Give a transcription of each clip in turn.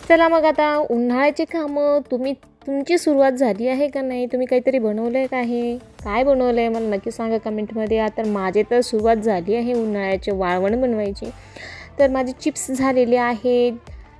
चला मग आता उन्हाळ्याची कामं तुमची सुरुवात झाली आहे का नाही? तुम्ही काहीतरी बनवलं आहे का? काय बनवलं आहे मला नक्की सांगा कमेंटमध्ये. आता माझे तर सुरुवात झाली आहे उन्हाळ्याचे वाळवण बनवायची. तर माझे चिप्स झालेले आहेत,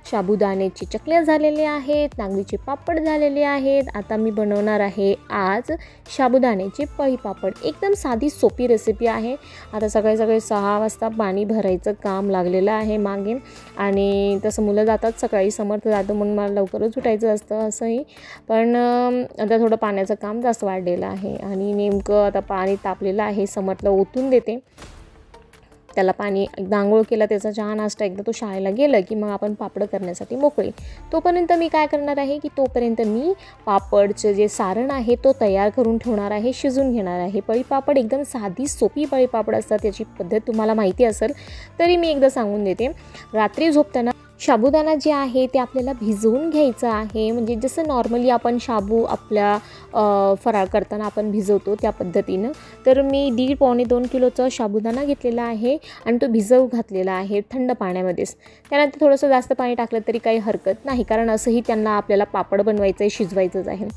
साबुदाण्याची चकल्या झालेल्या आहेत, नागलीचे पापड झालेले आहेत. आता मी बनवणार आहे आज साबुदाण्याचे पळी पापड. एकदम साधी सोपी रेसिपी आहे. आता सकाळी 6 वाजता पाणी भरायचं काम लागलेलं आहे मागे, आणि तसं मुलं जातात सकाळी, समर्थ जातो म्हणून मला लवकरच उठायचं असतं असंही. पण आता थोडं पाण्याचं काम जास्त वाढलेलं आहे आणि नेमकं आता पाणी तापलेलं आहे. समर्थला ओतून देते, त्याला पाणी एकदा आंघोळ केला, त्याचा चहा नाश्ता एकदा तो शाळेला गेलं की मग आपण पापड करण्यासाठी मोकळे. तोपर्यंत मी काय करणार आहे की तोपर्यंत मी पापडचं जे सारण आहे तो तयार करून ठेवणार आहे, शिजून घेणार आहे. पळीपापड एकदम साधी सोपी पळीपापड असतात, त्याची पद्धत तुम्हाला माहिती असेल तरी मी एकदा सांगून देते. रात्री झोपताना साबुदाणा जे आहे ते आपल्याला भिजवून घ्यायचं आहे. म्हणजे जसं नॉर्मली आपण शाबू आपल्या फराळ करताना आपण भिजवतो त्या पद्धतीनं. तर मी 1.5-2 किलोचा साबुदाणा घेतलेला आहे आणि तो भिजवू घातलेला आहे थंड पाण्यामध्येच. त्यानंतर थोडंसं जास्त पाणी टाकलं तरी काही हरकत नाही, कारण असंही त्यांना आपल्याला पापड बनवायचं आहे, शिजवायचंच आहे.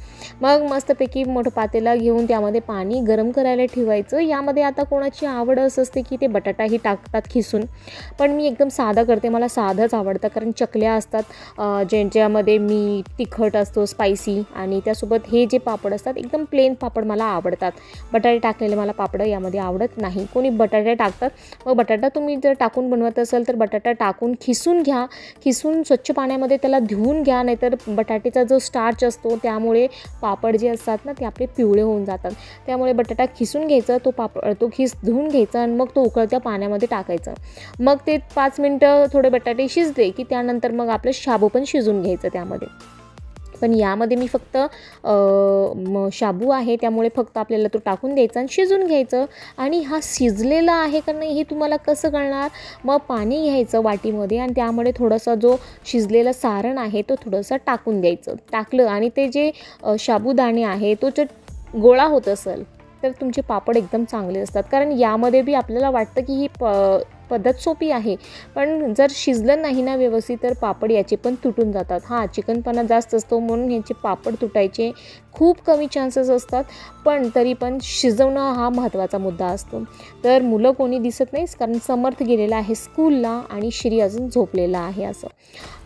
मग मस्तपैकी मोठं पातेलं घेऊन त्यामध्ये पाणी गरम करायला ठेवायचं. यामध्ये आता कोणाची आवड असं असते की ते बटाटाही टाकतात खिसून, पण मी एकदम साधं करते, मला साधंच आवडतं. कारण चकल्या असतात ज्यांच्यामध्ये मीठ तिखट असतो, स्पायसी, आणि त्यासोबत हे जे पापड असतात एकदम प्लेन पापड मला आवडतात. बटाटे टाकलेले मला पापड यामध्ये आवडत नाही. कोणी बटाटे टाकतात, मग बटाटा तुम्ही जर टाकून बनवत असाल तर बटाटा टाकून खिसून घ्या, खिसून स्वच्छ पाण्यामध्ये त्याला धुवून घ्या, नाहीतर बटाट्याचा जो स्टार्च असतो त्यामुळे पापड जे असतात ना ते आपले पिवळे होऊन जातात. त्यामुळे बटाटा खिसून घ्यायचा, तो खिस धुवून घ्यायचा आणि मग तो उकळत्या पाण्यामध्ये टाकायचा. मग ते 5 मिनटं थोडे बटाटे शिजले की त्यानंतर मग आपलं शाबू पण शिजून घ्यायचं त्यामध्ये. पण यामध्ये मी फक्त शाबू आहे त्यामुळे फक्त आपल्याला तो टाकून द्यायचा आणि शिजून घ्यायचं. आणि हा शिजलेला आहे का नाही हे तुम्हाला कसं कळणार? मग पाणी घ्यायचं वाटीमध्ये आणि त्यामध्ये थोडंसं जो शिजलेलं सारण आहे तो थोडंसं टाकून द्यायचं. टाकलं आणि ते जे साबुदाणे आहे तो जर गोळा होत असेल तर तुमचे पापड एकदम चांगले असतात. कारण यामध्ये बी आपल्याला वाटतं की ही पद्धत सोपी आहे, पण जर शिजलं नाही ना व्यवस्थित तर पापड याचे पण तुटून जातात. चिकनपणा जास्त असतो म्हणून ह्याचे पापड तुटायचे खूप कमी चान्सेस असतात, पण तरी पण शिजवणं हा महत्त्वाचा मुद्दा असतो. तर मुलं कोणी दिसत नाहीच, कारण समर्थ गेलेला आहे स्कूलला आणि श्री अजून झोपलेला आहे असं.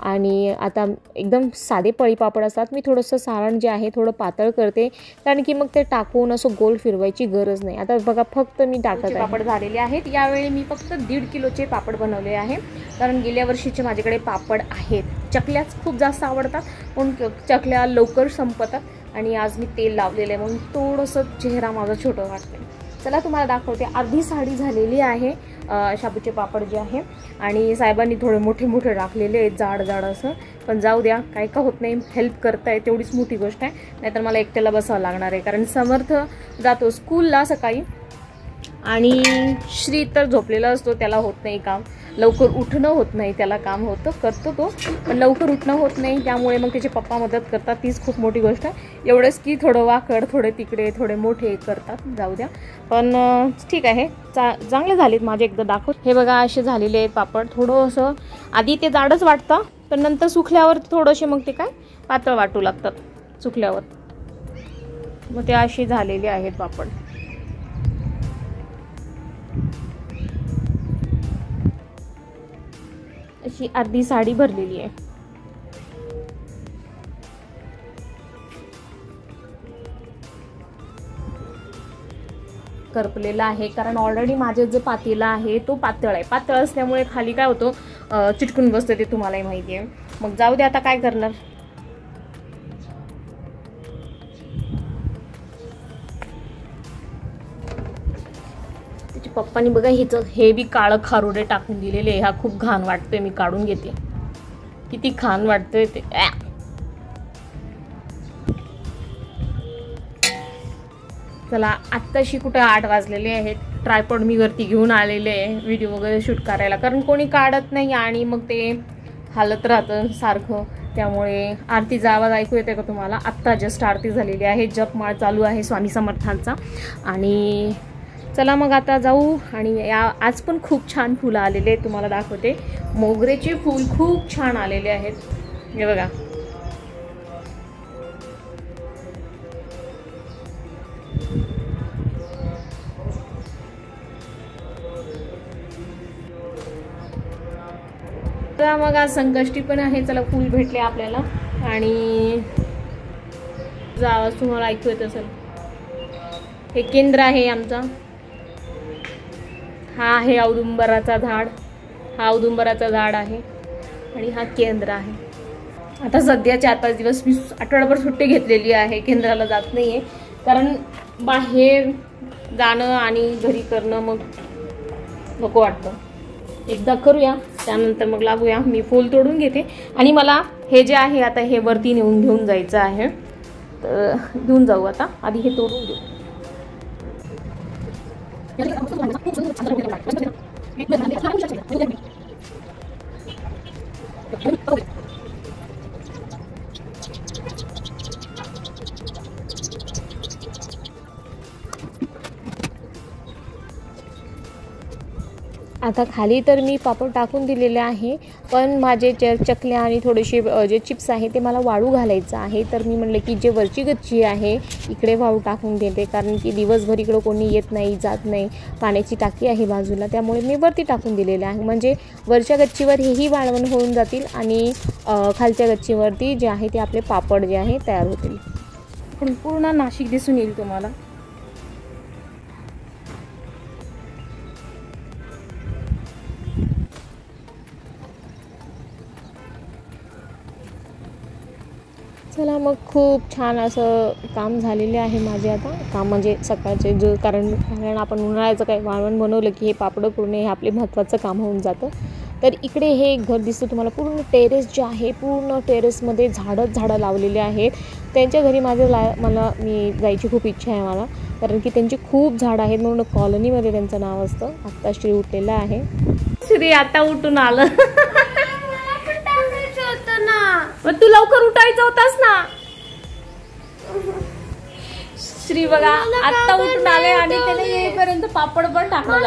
आणि आता एकदम साधे पळीपापड असतात. मी थोडंसं सारण जे आहे थोडं पातळ करते, कारण की मग ते टाकून असं गोल फिरवायची गरज नाही. आता बघा फक्त मी टाकत पापड झालेले आहेत. यावेळी मी फक्त 1.5 किलोचे पापड बनवले आहे, कारण गेल्या वर्षीचे माझ्याकडे पापड आहेत. चकल्याच खूप जास्त आवडतात पण चकल्या लवकर संपतात, आणि आज मी तेल लावलेलं आहे म्हणून थोडंसं चेहरा माझा छोटं वाटतं. चला तुम्हाला दाखवते. अर्धी साडी झालेली आहे शाबूचे पापड जे आहे, आणि साहेबांनी थोडे मोठे टाकलेले आहेत, जाड असं. पण जाऊ द्या, काही का होत नाही, हेल्प करताय तेवढीच मोठी गोष्ट आहे. नाहीतर मला एकट्याला बसावं लागणार आहे, कारण समर्थ जातो स्कूलला सकाळी आणि श्री तर झोपलेला असतो, त्याला होत नाही काम, लवकर उठणं होत नाही. त्याला काम होतं, करतो तो, पण लवकर उठणं होत नाही. त्यामुळे मग त्याचे पप्पा मदत करतात, तीच खूप मोठी गोष्ट आहे. एवढंच की थोडं वाकड, थोडे तिकडे, थोडे मोठे करतात, जाऊ द्या. पण ठीक आहे, चांगले झालेत माझे. एकदा दाखवत. हे बघा असे झालेले आहेत पापड. थोडंसं आधी ते जाडच वाटतं, पण नंतर सुकल्यावर थोडेसे मग ते काय पातळ वाटू लागतात सुकल्यावर. मग ते असे झालेले आहेत पापड. अशी अर्धी साडी भरलेली आहे. करपलेला आहे, कारण ऑलरेडी माझे जे पातेला आहे तो पातळ आहे. पातळ असल्यामुळे खाली काय होतं, चिटकून बसतं, ते तुम्हालाही माहिती आहे. मग जाऊ दे, आता काय करणार. पप्पानी बघा हे बी काळं खारोडे टाकून दिलेले. हा खूप घाण वाटतोय, मी काढून घेते. किती घाण वाटतोय ते. चला, आत्ताशी कुठे 8 वाजलेले आहेत. ट्रायपॉड मी वरती घेऊन आलेले आहे व्हिडिओ वगैरे शूट करायला, कारण कोणी काढत नाही आणि मग ते हालत राहतं सारखं. त्यामुळे आरतीचा आवाज ऐकू येते का तुम्हाला? आत्ता जस्ट आरती झालेली आहे, जपमाळ चालू आहे स्वामी समर्थांचा. आणि चला मग आता जाऊ. आणि आज पण खूप छान फुलं आलेले आहेत, तुम्हाला दाखवते. मोगरेचे फूल खूप छान आलेले आहेत. हे बघा, तर मग आज संकष्टी पण आहे. चला फूल भेटले आपल्याला. आणि आवाज तुम्हाला ऐकू येत असेल. हे केंद्र आहे आमचा. हा आहे औदुंबराचा झाड. हा औदुंबराचा झाड आहे आणि हा केंद्र आहे. आता सध्या 4-5 दिवस मी आठवडाभर सुट्टी घेतलेली आहे. केंद्राला जात नाही आहे कारण बाहेर जाणं आणि घरी करणं मग नको वाटतं. एकदा करूया, त्यानंतर मग लागूया. मी फूल तोडून घेते आणि मला हे जे आहे आता हे वरती नेऊन घेऊन जायचं आहे. तर घेऊन जाऊ. आता आधी हे तोडून घेऊ. आता खाली तर मी पापड टाकून दिलेले आहे, पण माझे चकल्या आणि थोडेसे जे चिप्स आहे ते मला वाळू घालायचं आहे. तर मी म्हटलं की जे वरची गच्ची आहे इकडे वाळू टाकून देते, कारण की दिवसभर इकडं कोणी येत नाही जात नाही. पाण्याची टाकी आहे बाजूला, त्यामुळे मी वरती टाकून दिलेले आहे. म्हणजे वरच्या गच्चीवर हेही वाळवण होऊन जातील आणि खालच्या गच्चीवरती जे आहे ते आपले पापड जे आहे तयार होतील. पण पूर्ण नाशिक दिसून येईल तुम्हाला. चला मग खूप छान असं काम झालेले आहे माझे. आता काम म्हणजे सकाळचे जो कारण आपण उन्हाळ्याचं काही वाळवण बनवलं की हे पापडं पुरणे हे आपले महत्त्वाचं काम होऊन जातं. तर इकडे हे एक घर दिसतं तुम्हाला. पूर्ण टेरेस जे आहे, पूर्ण टेरेसमध्ये झाडं लावलेले आहेत. त्यांच्या घरी मी जायची खूप इच्छा आहे मला, कारण की त्यांची खूप झाडं आहेत. म्हणून कॉलनीमध्ये त्यांचं नाव असतं. आत्ता श्री उठलेलं आहे. श्री आता उठून आलं. मग तू लवकर उठायचं होतास ना. श्री बघा आता उठून आले आणि त्याने येईपर्यंत पापड पण टाकलं.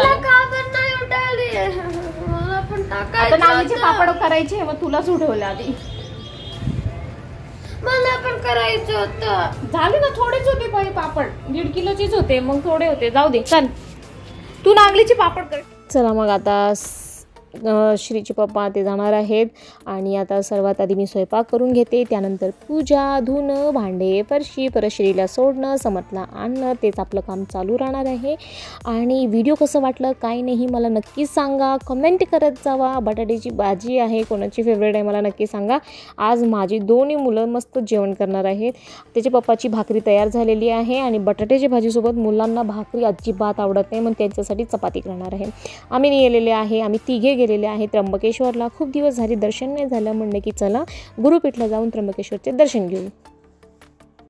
आता नागलीचे पापड करायचे, मग तुलाच उठवलं आधी. मला पण करायचं होतं. झाले ना, थोडेच होते पहिले पापड. 1.5 किलोचेच होते, मग थोडे होते. जाऊ दे, चल तू नागलीचे पापड कर. चला मग आता श्रीचे पप्पा ते जाणार आहेत आणि आता सर्वात आधी मी स्वयंपाक करून घेते. त्यानंतर पूजा, धुणं, भांडे, फरशी, परत श्रीला सोडणं, समतला आणणं, तेच आपलं काम चालू राहणार आहे. आणि व्हिडिओ कसं वाटलं काय नाही मला नक्कीच सांगा, कमेंट करत जावा. बटाट्याची भाजी आहे, कोणाची फेवरेट आहे मला नक्की सांगा. आज माझी दोन्ही मुलं मस्त जेवण करणार आहेत. त्याच्या पप्पाची भाकरी तयार झालेली आहे आणि बटाट्याच्या भाजीसोबत मुलांना भाकरी अजिबात आवडत नाही, मग त्यांच्यासाठी चपाती करणार आहे. आम्ही गेलेले आहे, आम्ही तिघे गेलेले आहे त्र्यंबकेश्वरला. खूप दिवस झाले दर्शन नाही झालं, म्हणलं की चला गुरुपीठला जाऊन त्र्यंबकेश्वरचे दर्शन घेऊ.